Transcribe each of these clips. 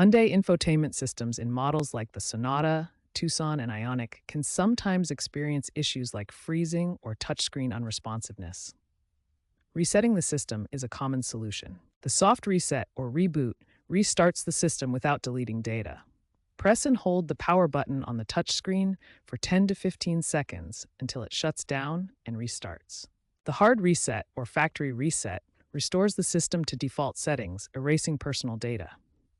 Hyundai infotainment systems in models like the Sonata, Tucson, and Ioniq can sometimes experience issues like freezing or touchscreen unresponsiveness. Resetting the system is a common solution. The soft reset or reboot restarts the system without deleting data. Press and hold the power button on the touchscreen for 10 to 15 seconds until it shuts down and restarts. The hard reset or factory reset restores the system to default settings, erasing personal data.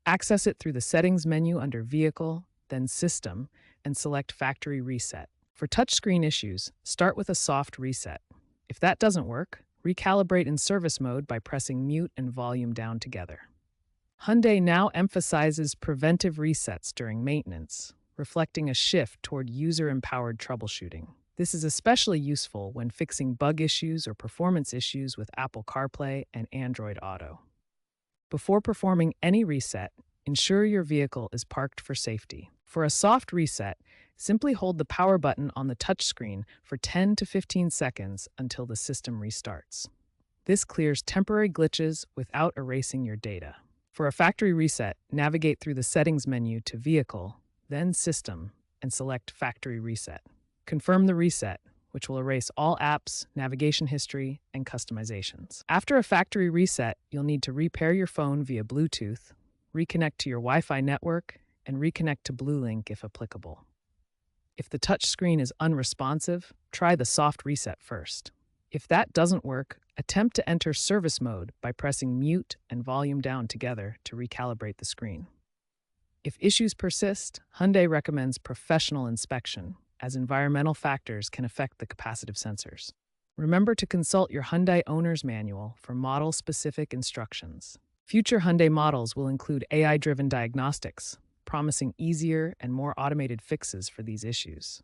Access it through the Settings menu under Vehicle, then System, and select Factory Reset. For touchscreen issues, start with a soft reset. If that doesn't work, recalibrate in service mode by pressing mute and volume down together. Hyundai now emphasizes preventive resets during maintenance, reflecting a shift toward user-empowered troubleshooting. This is especially useful when fixing bug issues or performance issues with Apple CarPlay and Android Auto. Before performing any reset, ensure your vehicle is parked for safety. For a soft reset, simply hold the power button on the touchscreen for 10 to 15 seconds until the system restarts. This clears temporary glitches without erasing your data. For a factory reset, navigate through the Settings menu to Vehicle, then System, and select Factory Reset. Confirm the reset, which will erase all apps, navigation history, and customizations. After a factory reset, you'll need to repair your phone via Bluetooth, reconnect to your Wi-Fi network, and reconnect to BlueLink if applicable. If the touchscreen is unresponsive, try the soft reset first. If that doesn't work, attempt to enter service mode by pressing mute and volume down together to recalibrate the screen. If issues persist, Hyundai recommends professional inspection, as environmental factors can affect the capacitive sensors. Remember to consult your Hyundai Owner's Manual for model-specific instructions. Future Hyundai models will include AI-driven diagnostics, promising easier and more automated fixes for these issues.